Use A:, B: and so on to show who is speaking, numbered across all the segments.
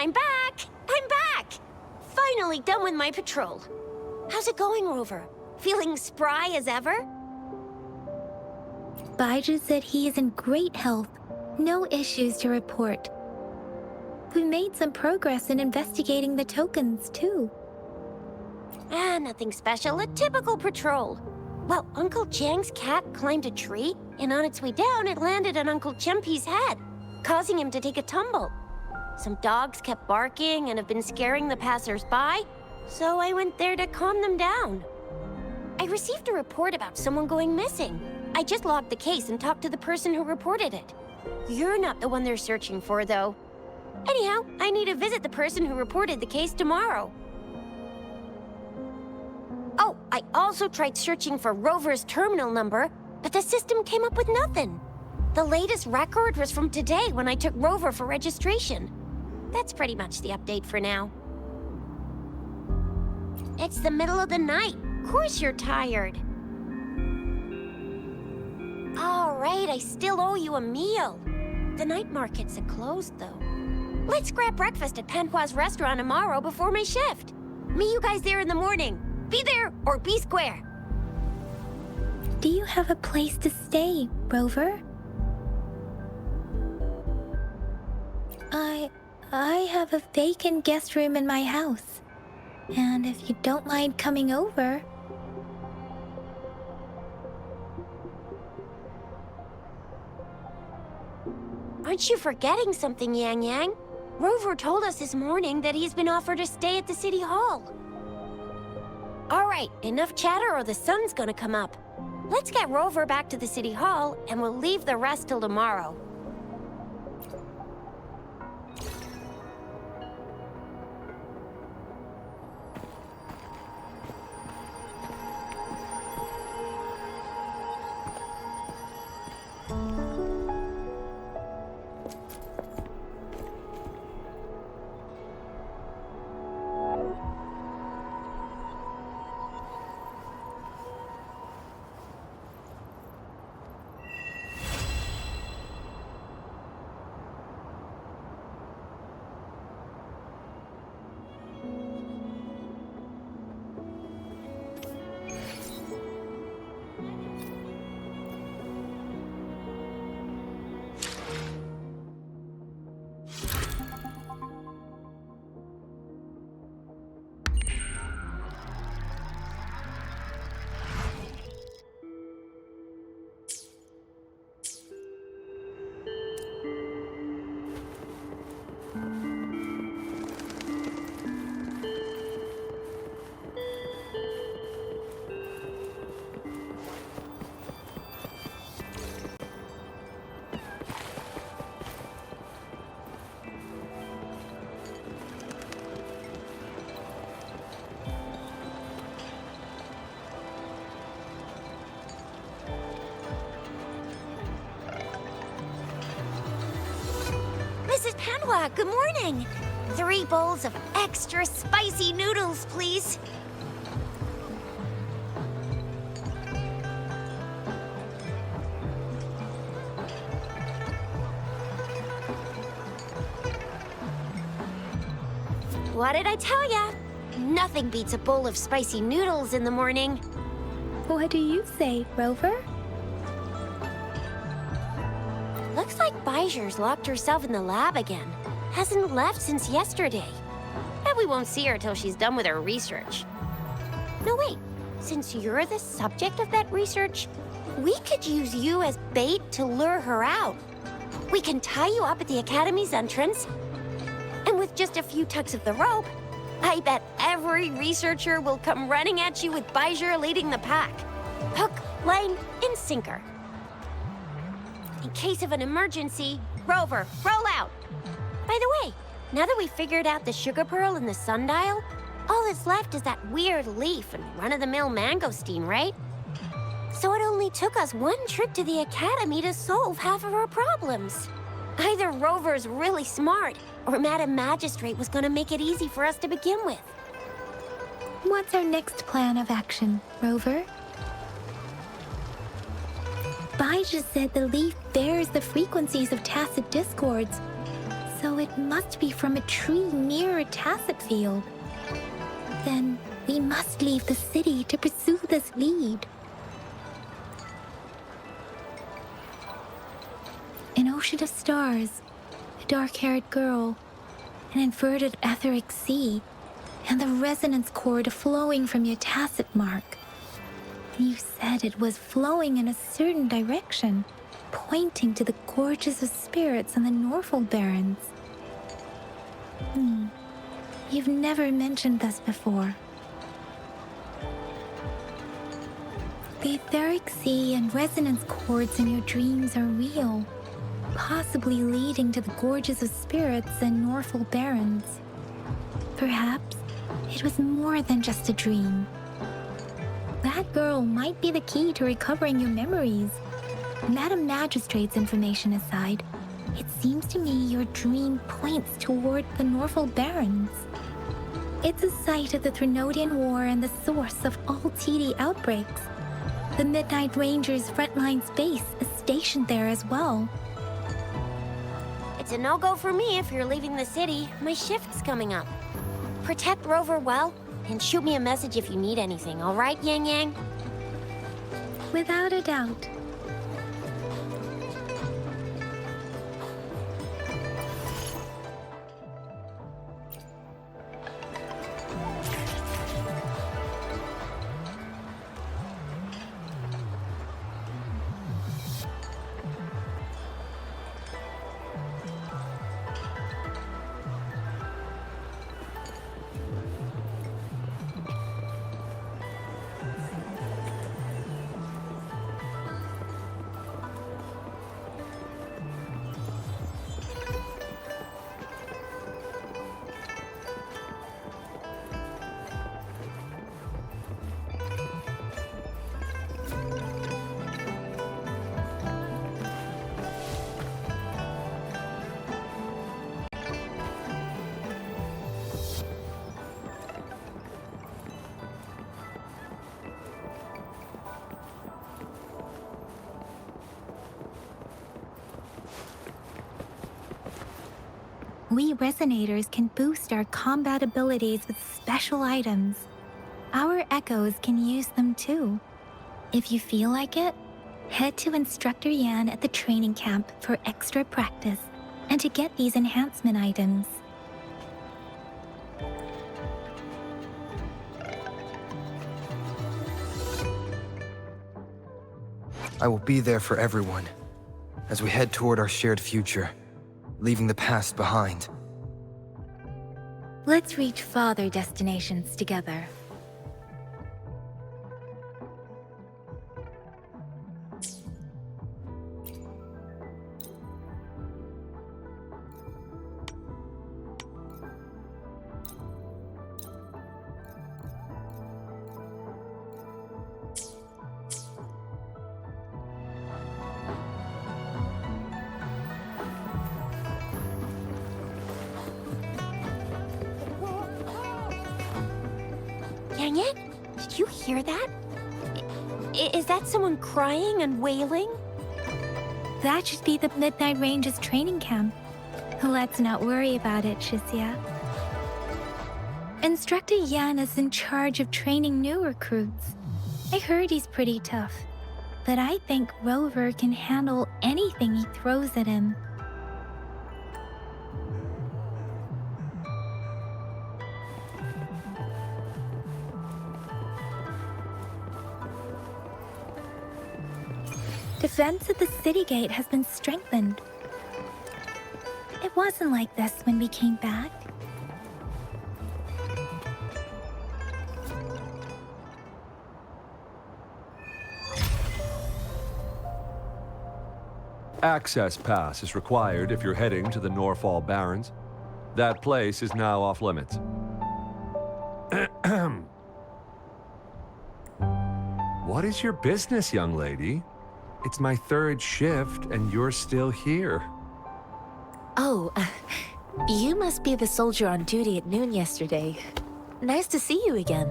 A: I'm back! I'm back! Finally done with my patrol. How's it going, Rover? Feeling spry as ever?
B: Baiju said he is in great health. No issues to report. We made some progress in investigating the tokens, too.
A: Nothing special. A typical patrol. Well, Uncle Chang's cat climbed a tree, and on its way down, it landed on Uncle Chempi's head, causing him to take a tumble. Some dogs kept barking and have been scaring the passers-by, so I went there to calm them down. I received a report about someone going missing. I just logged the case and talked to the person who reported it. You're not the one they're searching for, though. Anyhow, I need to visit the person who reported the case tomorrow. Oh, I also tried searching for Rover's terminal number, but the system came up with nothing. The latest record was from today when I took Rover for registration. That's pretty much the update for now. It's the middle of the night. Of course you're tired. All right, I still owe you a meal. The night markets are closed, though. Let's grab breakfast at Panhua's restaurant tomorrow before my shift. Meet you guys there in the morning. Be there or be square.
B: Do you have a place to stay, Rover? I have a vacant guest room in my house. And if you don't mind coming over...
A: Aren't you forgetting something, Yang Yang? Rover told us this morning that he's been offered a stay at the City Hall. All right, enough chatter or the sun's gonna come up. Let's get Rover back to the City Hall, and we'll leave the rest till tomorrow. Mrs. Panhua, good morning. 3 bowls of extra spicy noodles, please. What did I tell ya? Nothing beats a bowl of spicy noodles in the morning.
B: What do you say, Rover?
A: Looks like Baiju's locked herself in the lab again. Hasn't left since yesterday. Bet we won't see her till she's done with her research. No, wait. Since you're the subject of that research, we could use you as bait to lure her out. We can tie you up at the Academy's entrance, and with just a few tugs of the rope, I bet every researcher will come running at you with Baiju leading the pack. Hook, line, and sinker. In case of an emergency, Rover, roll out! By the way, now that we've figured out the sugar pearl and the sundial, all that's left is that weird leaf and run-of-the-mill mangosteen, right? So it only took us 1 trip to the Academy to solve half of our problems. Either Rover's really smart, or Madam Magistrate was gonna make it easy for us to begin with.
B: What's our next plan of action, Rover? Baiju said the leaf bears the frequencies of tacit discords, So it must be from a tree near a tacit field. Then we must leave the city to pursue this lead. An ocean of stars, a dark-haired girl, an inverted etheric sea, and the resonance cord flowing from your tacit mark. You said it was flowing in a certain direction, pointing to the gorges of spirits and the Norfolk Barrens. You've never mentioned this before. The etheric sea and resonance cords in your dreams are real, possibly leading to the gorges of spirits and Norfolk Barrens. Perhaps it was more than just a dream. That girl might be the key to recovering your memories. Madam Magistrate's information aside, it seems to me your dream points toward the Norfolk Barrens. It's a site of the Threnodian War and the source of all TD outbreaks. The Midnight Rangers' frontline base is stationed there as well.
A: It's a no-go for me if you're leaving the city. My shift's coming up. Protect Rover well, and shoot me a message if you need anything, all right, Yang Yang?
B: Without a doubt. We Resonators can boost our combat abilities with special items. Our Echoes can use them too. If you feel like it, head to Instructor Yan at the training camp for extra practice and to get these enhancement items.
C: I will be there for everyone as we head toward our shared future, leaving the past behind.
B: Let's reach farther destinations together.
A: Yang Yang, did you hear that? Is that someone crying and wailing?
B: That should be the Midnight Ranges training camp. Let's not worry about it, Shizia. Instructor Yan is in charge of training new recruits. I heard he's pretty tough, but I think Rover can handle anything he throws at him. Defense at the city gate has been strengthened. It wasn't like this when we came back.
D: Access pass is required if you're heading to the Norfolk Barrens. That place is now off limits. What is your business, young lady? It's my third shift, and you're still here.
E: Oh, you must be the soldier on duty at noon yesterday. Nice to see you again.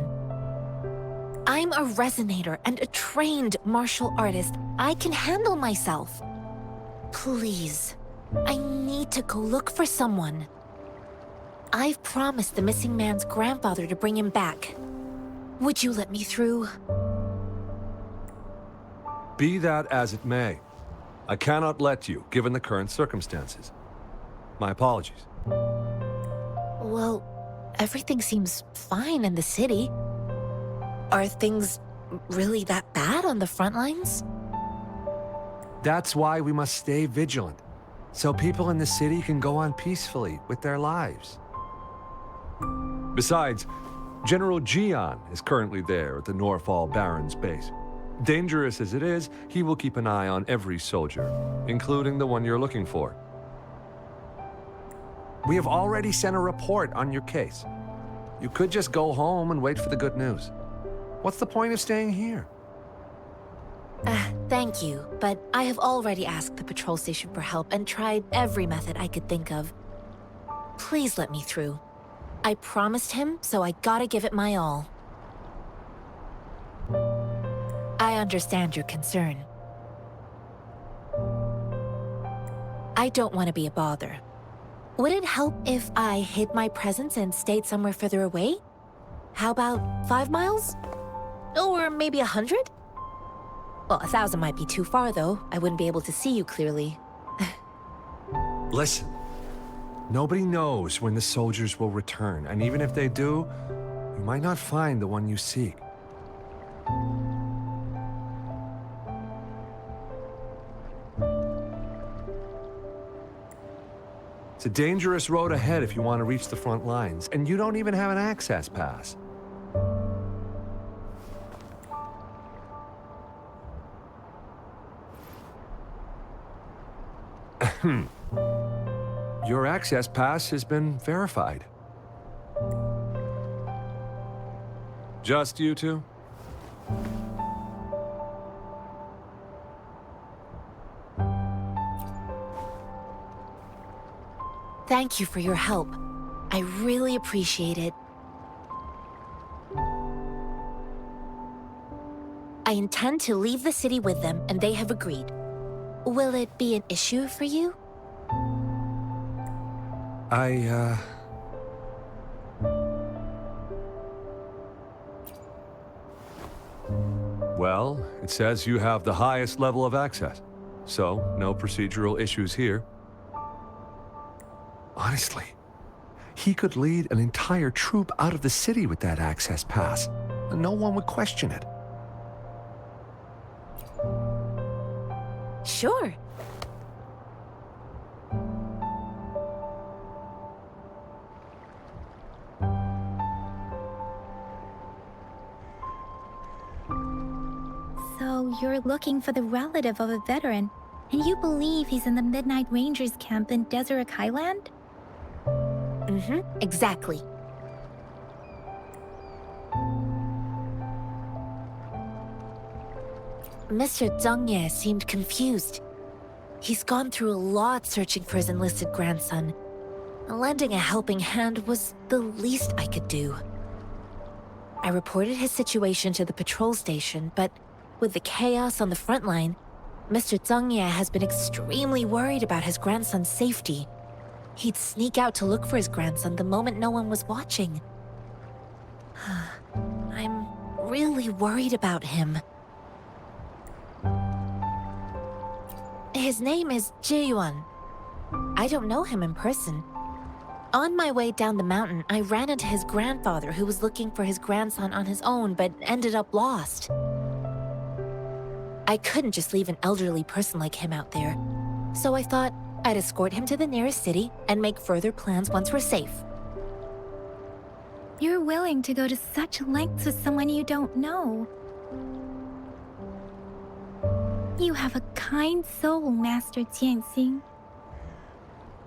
E: I'm a resonator and a trained martial artist. I can handle myself. Please, I need to go look for someone. I've promised the missing man's grandfather to bring him back. Would you let me through?
D: Be that as it may, I cannot let you, given the current circumstances. My apologies.
E: Well, everything seems fine in the city. Are things really that bad on the front lines?
D: That's why we must stay vigilant, so people in the city can go on peacefully with their lives. Besides, General Jian is currently there at the Norfall Baron's base. Dangerous as it is, he will keep an eye on every soldier, including the one you're looking for. We have already sent a report on your case. You could just go home and wait for the good news. What's the point of staying here?
E: Thank you, but I have already asked the patrol station for help and tried every method I could think of. Please let me through. I promised him, so I gotta give it my all. I understand your concern. I don't want to be a bother. Would it help if I hid my presence and stayed somewhere further away? How about 5 miles? Or maybe 100? Well, 1,000 might be too far, though. I wouldn't be able to see you clearly.
D: Listen, nobody knows when the soldiers will return, and even if they do, you might not find the one you seek. It's a dangerous road ahead if you want to reach the front lines, and you don't even have an access pass. Your access pass has been verified. Just you two?
E: Thank you for your help. I really appreciate it. I intend to leave the city with them, and they have agreed. Will it be an issue for you?
D: Well, it says you have the highest level of access, so no procedural issues here. Honestly, he could lead an entire troop out of the city with that access pass, and no one would question it.
E: Sure.
B: So you're looking for the relative of a veteran, and you believe he's in the Midnight Rangers camp in Deseret Highland?
E: Exactly. Mr. Zhang Ye seemed confused. He's gone through a lot searching for his enlisted grandson. Lending a helping hand was the least I could do. I reported his situation to the patrol station, but with the chaos on the front line, Mr. Zhang Ye has been extremely worried about his grandson's safety. He'd sneak out to look for his grandson the moment no one was watching. I'm really worried about him. His name is Jiyuan. I don't know him in person. On my way down the mountain, I ran into his grandfather who was looking for his grandson on his own but ended up lost. I couldn't just leave an elderly person like him out there, so I thought I'd escort him to the nearest city and make further plans once we're safe.
B: You're willing to go to such lengths with someone you don't know. You have a kind soul, Master Jianxing.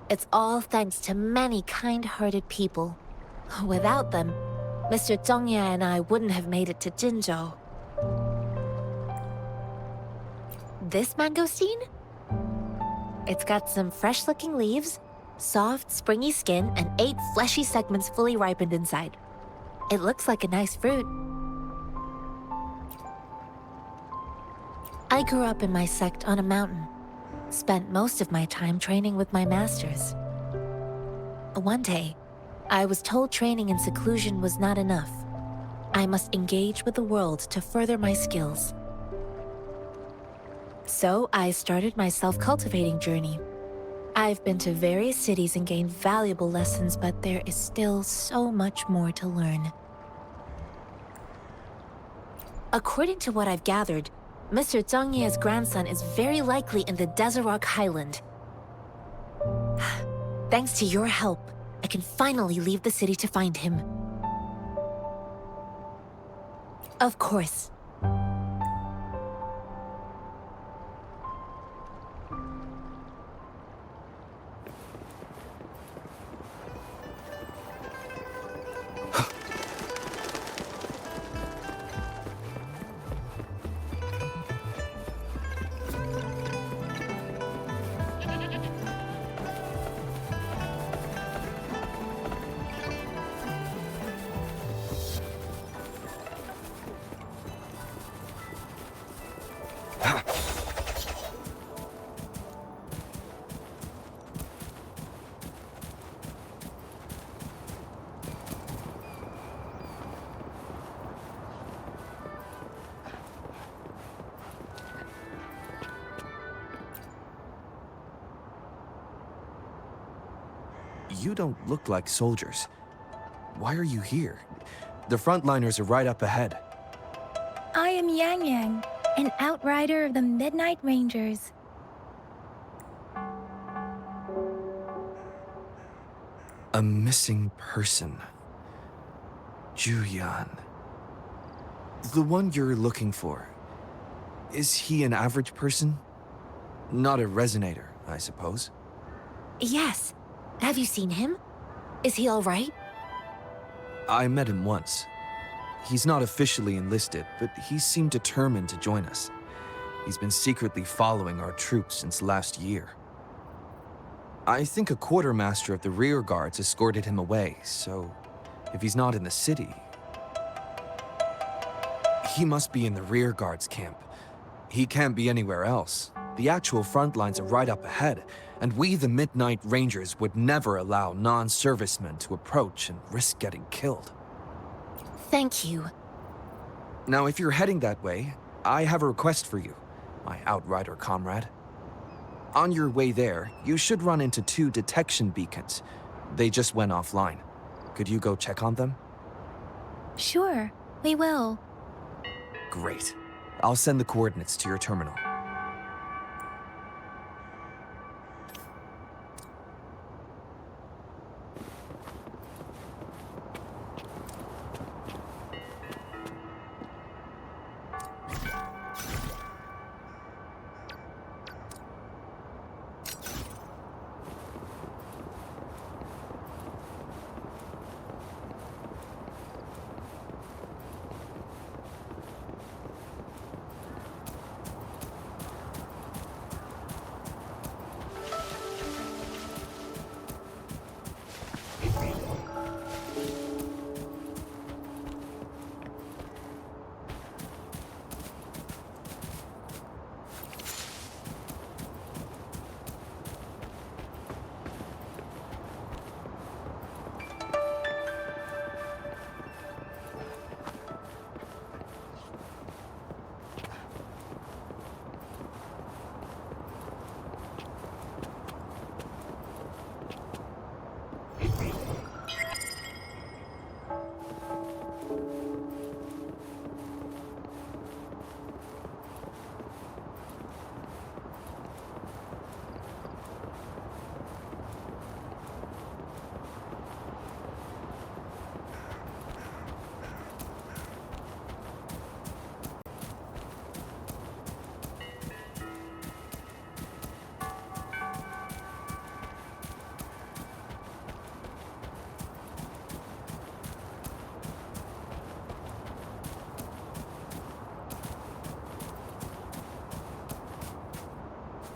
E: It's all thanks to many kind-hearted people. Without them, Mr. Zhang Ye and I wouldn't have made it to Jinzhou. This mangosteen? It's got some fresh-looking leaves, soft, springy skin, and 8 fleshy segments fully ripened inside. It looks like a nice fruit. I grew up in my sect on a mountain. spent most of my time training with my masters. One day, I was told training in seclusion was not enough. I must engage with the world to further my skills. So I started my self-cultivating journey. I've been to various cities and gained valuable lessons, but there is still so much more to learn. According to what I've gathered, Mr. Zhang Ye's grandson is very likely in the Desert Highland. Thanks to your help, I can finally leave the city to find him. Of course.
F: You don't look like soldiers. Why are you here? The frontliners are right up ahead.
B: I am Yang Yang, an outrider of the Midnight Rangers.
F: A missing person. Juyan. The one you're looking for. Is he an average person? Not a resonator, I suppose.
E: Yes. Have you seen him? Is he all right?
F: I met him once. He's not officially enlisted, but he seemed determined to join us. He's been secretly following our troops since last year. I think a quartermaster of the rear guards escorted him away, so if he's not in the city, he must be in the rear guards camp. He can't be anywhere else. The actual front lines are right up ahead, and we, the Midnight Rangers, would never allow non-servicemen to approach and risk getting killed.
E: Thank you.
F: Now, if you're heading that way, I have a request for you, my outrider comrade. On your way there, you should run into 2 detection beacons. They just went offline. Could you go check on them?
B: Sure, we will.
F: Great. I'll send the coordinates to your terminal.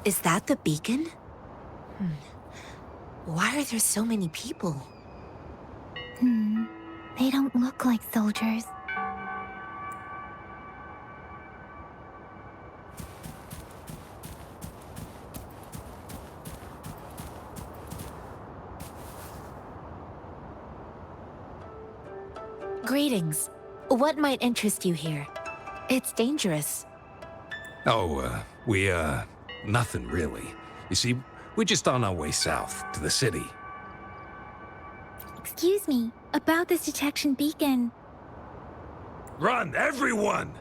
E: Is that the beacon? Why are there so many people?
B: They don't look like soldiers.
E: Greetings. What might interest you here? It's dangerous.
G: Oh, nothing really. You see, we're just on our way south, to the city.
B: Excuse me, about this detection beacon.
G: Run, everyone!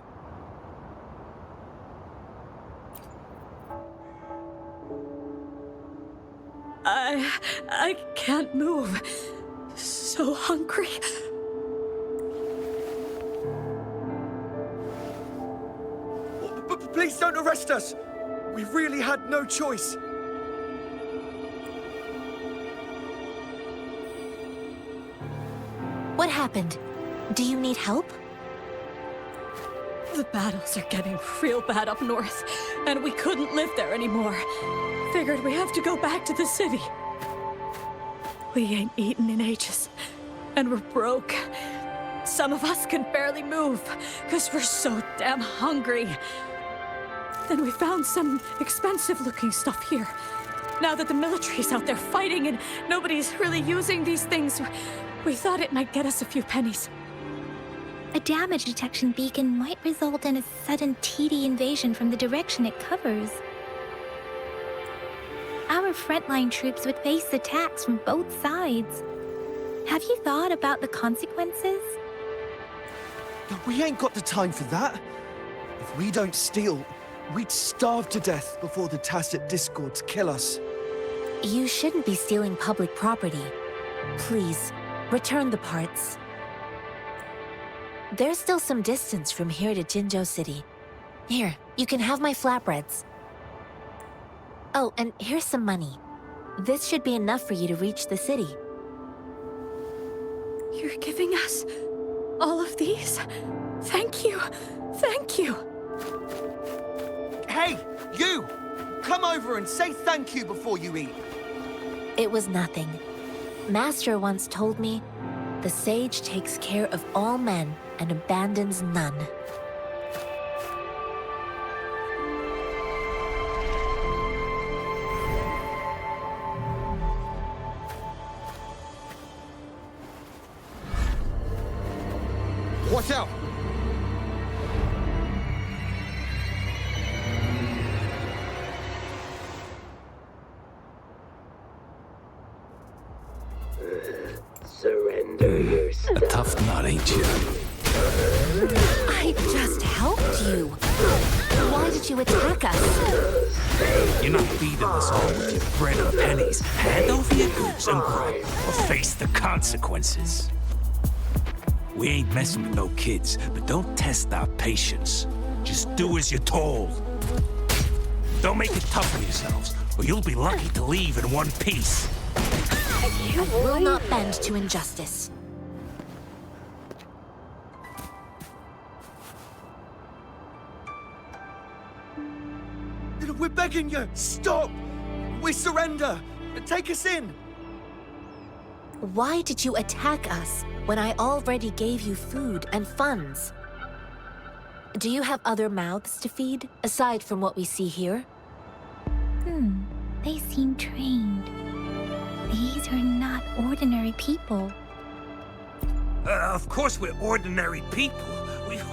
H: I can't move. So hungry.
C: Please don't arrest us! We really had no choice.
E: What happened? Do you need help?
H: The battles are getting real bad up north, and we couldn't live there anymore. Figured we have to go back to the city. We ain't eaten in ages, and we're broke. Some of us can barely move, because we're so damn hungry. Then we found some expensive-looking stuff here. Now that the military's out there fighting and nobody's really using these things, we thought it might get us a few pennies.
B: A damage detection beacon might result in a sudden TD invasion from the direction it covers. Our frontline troops would face attacks from both sides. Have you thought about the consequences?
I: We ain't got the time for that. If we don't steal, we'd starve to death before the Tacit Discords kill us.
E: You shouldn't be stealing public property. Please, return the parts. There's still some distance from here to Jinzhou City. Here, you can have my flatbreads. Oh, and here's some money. This should be enough for you to reach the city.
H: You're giving us all of these? Thank you. Thank you.
I: Hey, you! Come over and say thank you before you eat.
E: It was nothing. Master once told me, the sage takes care of all men and abandons none.
C: Watch out!
J: Surrender yourself.
G: Tough nut, ain't you?
E: I just helped you. Why did you attack us?
G: You're not feeding us all with your bread and pennies. Hand over your goods and grub, or face the consequences. We ain't messing with no kids, but don't test our patience. Just do as you're told. Don't make it tough on yourselves, or you'll be lucky to leave in one piece.
E: I will not bend to injustice.
I: We're begging you, stop! We surrender! Take us in!
E: Why did you attack us when I already gave you food and funds? Do you have other mouths to feed, aside from what we see here?
B: They seem trained. These are not ordinary people.
G: Of course we're ordinary people.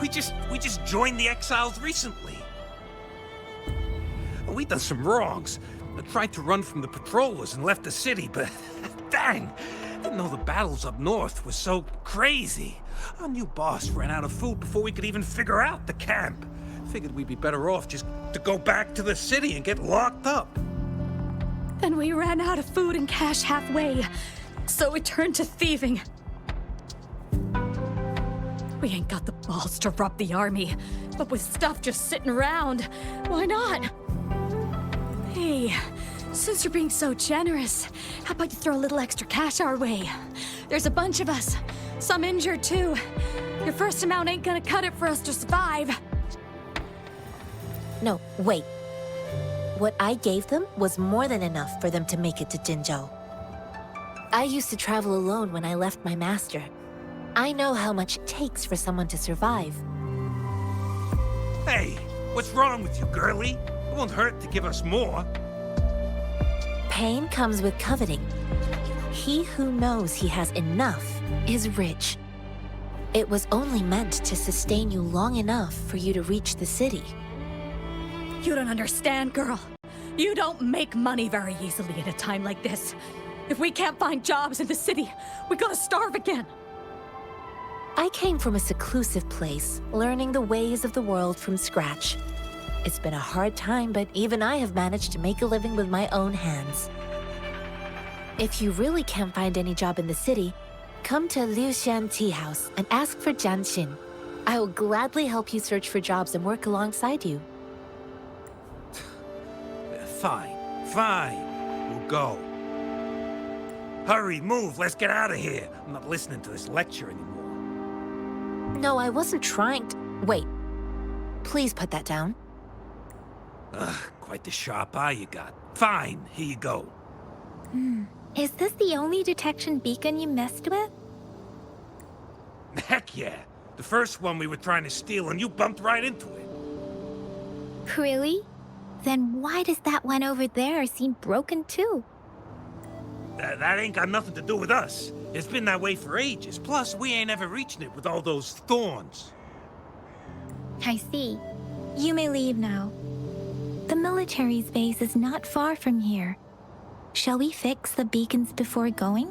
G: We just joined the exiles recently. We done some wrongs. I tried to run from the patrollers and left the city, but dang, didn't know the battles up north were so crazy. Our new boss ran out of food before we could even figure out the camp. Figured we'd be better off just to go back to the city and get locked up.
H: Then we ran out of food and cash halfway, so we turned to thieving. We ain't got the balls to rob the army, but with stuff just sitting around, why not? Hey, since you're being so generous, how about you throw a little extra cash our way? There's a bunch of us, some injured too. Your first amount ain't gonna cut it for us to survive.
E: No, wait. What I gave them was more than enough for them to make it to Jinzhou. I used to travel alone when I left my master. I know how much it takes for someone to survive.
G: Hey, what's wrong with you, girlie? It won't hurt to give us more.
E: Pain comes with coveting. He who knows he has enough is rich. It was only meant to sustain you long enough for you to reach the city.
H: You don't understand, girl. You don't make money very easily at a time like this. If we can't find jobs in the city, we're gonna starve again.
E: I came from a seclusive place, learning the ways of the world from scratch. It's been a hard time, but even I have managed to make a living with my own hands. If you really can't find any job in the city, come to Liu Xian Tea House and ask for Jian Xin. I will gladly help you search for jobs and work alongside you.
G: Fine, fine. We'll go. Hurry, move, let's get out of here. I'm not listening to this lecture anymore.
E: No, I wasn't trying to... Wait. Please put that down.
G: Ugh, quite the sharp eye you got. Fine, here you go.
B: Is this the only detection beacon you messed with?
G: Heck yeah. The first one we were trying to steal and you bumped right into it.
B: Really? Then why does that one over there seem broken too?
G: That ain't got nothing to do with us. It's been that way for ages. Plus, we ain't ever reaching it with all those thorns.
B: I see. You may leave now. The military's base is not far from here. Shall we fix the beacons before going?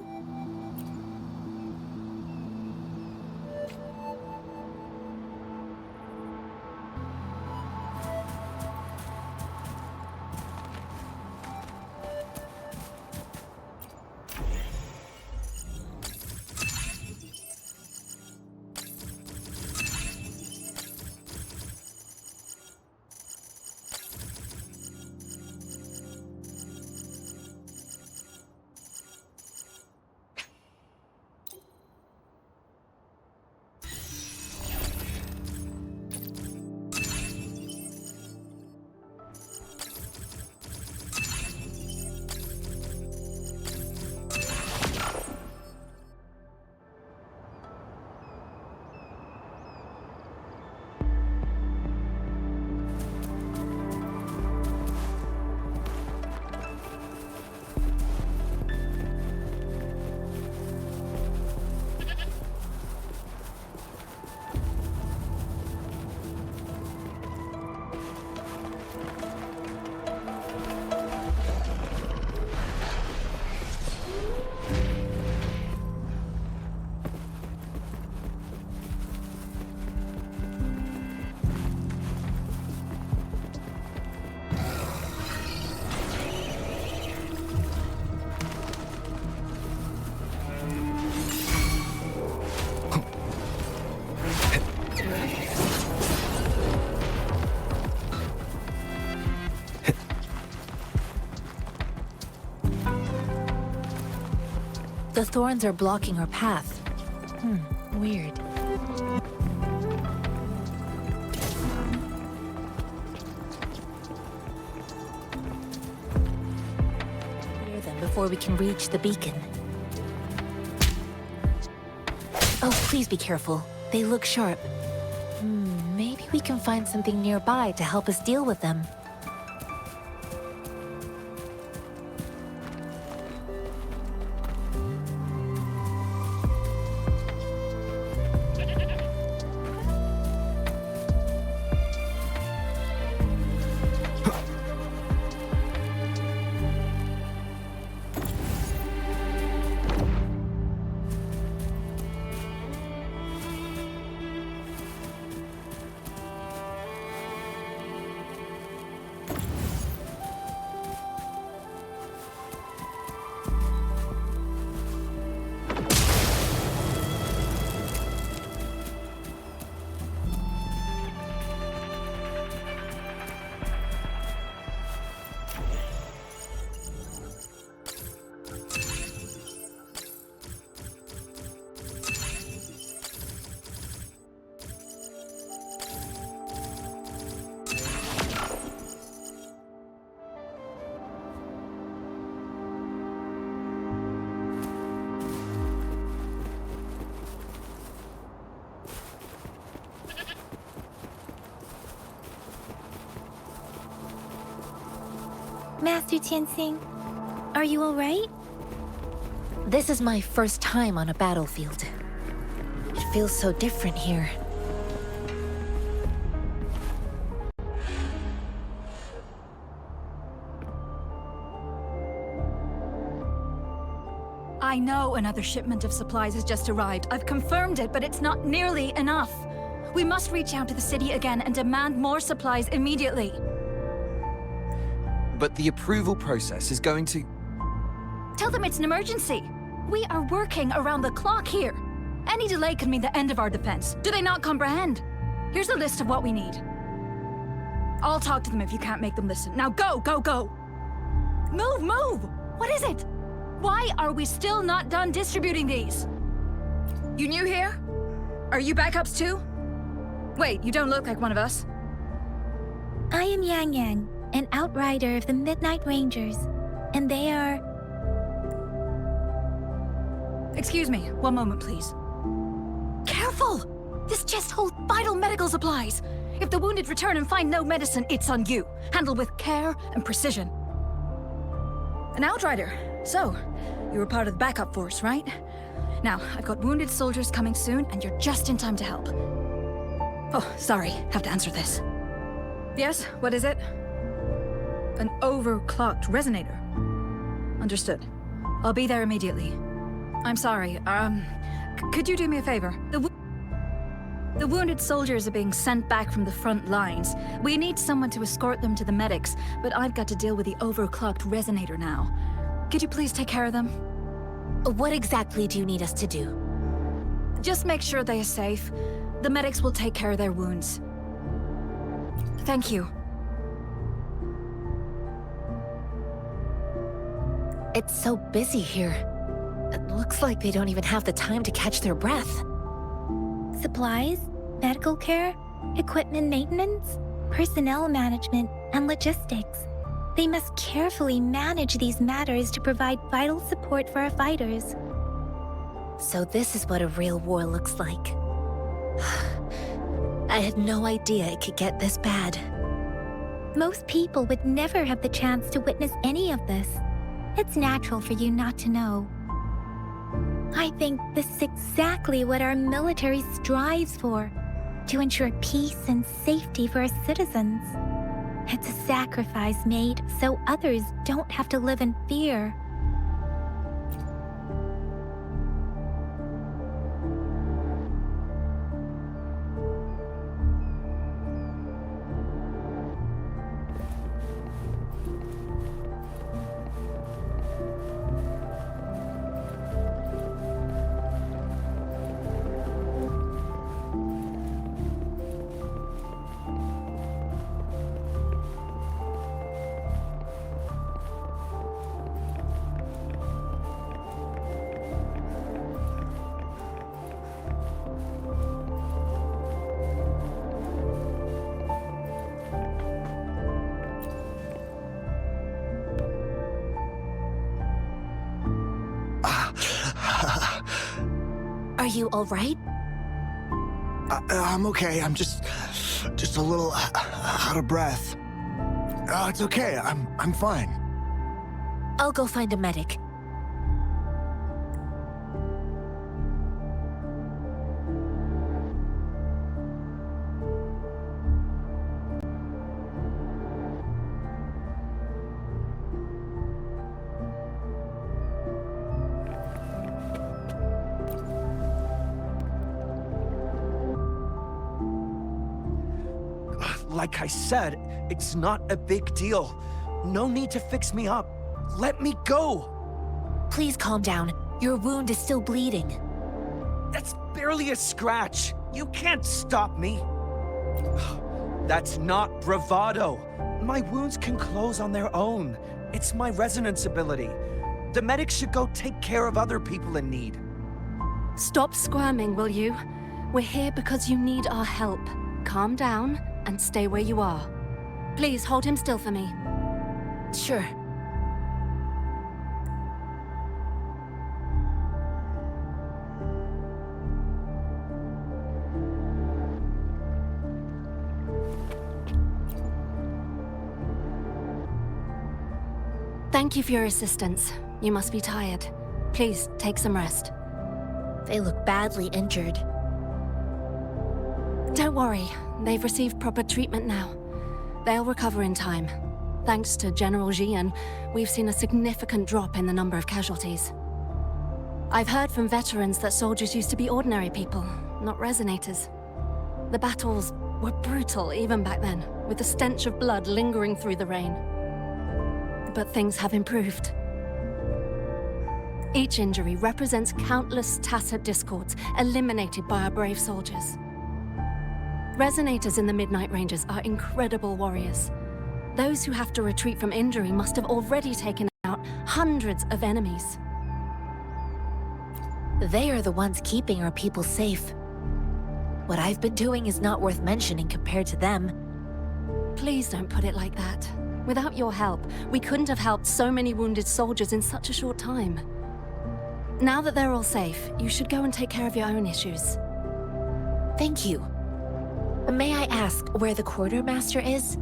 E: The thorns are blocking our path. Weird. Clear them before we can reach the beacon. Oh, please be careful. They look sharp. Maybe we can find something nearby to help us deal with them.
B: Master Tianxing, are you all right?
E: This is my first time on a battlefield. It feels so different here.
J: I know another shipment of supplies has just arrived. I've confirmed it, but it's not nearly enough. We must reach out to the city again and demand more supplies immediately.
F: But the approval process is going to...
J: Tell them it's an emergency. We are working around the clock here. Any delay could mean the end of our defense. Do they not comprehend? Here's a list of what we need. I'll talk to them if you can't make them listen. Now go, go, go! Move, move! What is it? Why are we still not done distributing these? You new here? Are you backups too? Wait, you don't look like one of us.
B: I am Yang Yang, an outrider of the Midnight Rangers, and they are...
J: Excuse me, one moment please. Careful! This chest holds vital medical supplies. If the wounded return and find no medicine, it's on you. Handled with care and precision. An outrider. So, you were part of the backup force, right? Now, I've got wounded soldiers coming soon, and you're just in time to help. Oh, sorry, have to answer this. Yes, what is it? An overclocked resonator. Understood. I'll be there immediately. I'm sorry, could you do me a favor? The wounded soldiers are being sent back from the front lines. We need someone to escort them to the medics, but I've got to deal with the overclocked resonator now. Could you please take care of them?
E: What exactly do you need us to do?
J: Just make sure they are safe. The medics will take care of their wounds. Thank you.
E: It's so busy here. It looks like they don't even have the time to catch their breath.
B: Supplies, medical care, equipment maintenance, personnel management, and logistics. They must carefully manage these matters to provide vital support for our fighters.
E: So this is what a real war looks like. I had no idea it could get this bad.
B: Most people would never have the chance to witness any of this. It's natural for you not to know. I think this is exactly what our military strives for, to ensure peace and safety for our citizens. It's a sacrifice made so others don't have to live in fear.
E: Are you all right?
I: I'm okay. I'm just a little out of breath. It's okay. I'm fine.
E: I'll go find a medic.
I: Like I said, it's not a big deal. No need to fix me up. Let me go.
E: Please calm down. Your wound is still bleeding.
I: That's barely a scratch. You can't stop me. That's not bravado. My wounds can close on their own. It's my resonance ability. The medics should go take care of other people in need.
H: Stop squirming, will you? We're here because you need our help. Calm down and stay where you are. Please hold him still for me.
E: Sure.
H: Thank you for your assistance. You must be tired. Please, take some rest.
E: They look badly injured.
H: Don't worry, they've received proper treatment now. They'll recover in time. Thanks to General Jian, we've seen a significant drop in the number of casualties. I've heard from veterans that soldiers used to be ordinary people, not resonators. The battles were brutal even back then, with the stench of blood lingering through the rain. But things have improved. Each injury represents countless tacit discords eliminated by our brave soldiers. Resonators in the Midnight Rangers are incredible warriors. Those who have to retreat from injury must have already taken out hundreds of enemies.
E: They are the ones keeping our people safe. What I've been doing is not worth mentioning compared to them.
H: Please don't put it like that. Without your help, we couldn't have helped so many wounded soldiers in such a short time. Now that they're all safe, you should go and take care of your own issues.
E: Thank you. May I ask where the quartermaster is?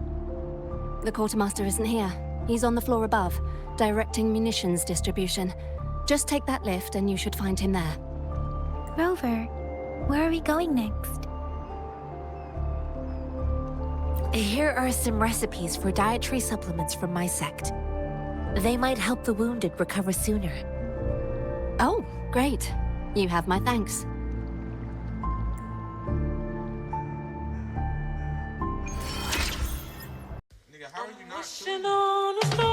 H: The quartermaster isn't here. He's on the floor above, directing munitions distribution. Just take that lift and you should find him there.
B: Rover, where are we going next?
E: Here are some recipes for dietary supplements from my sect. They might help the wounded recover sooner.
H: Oh, great. You have my thanks.
K: Nigga, how are you not shooting?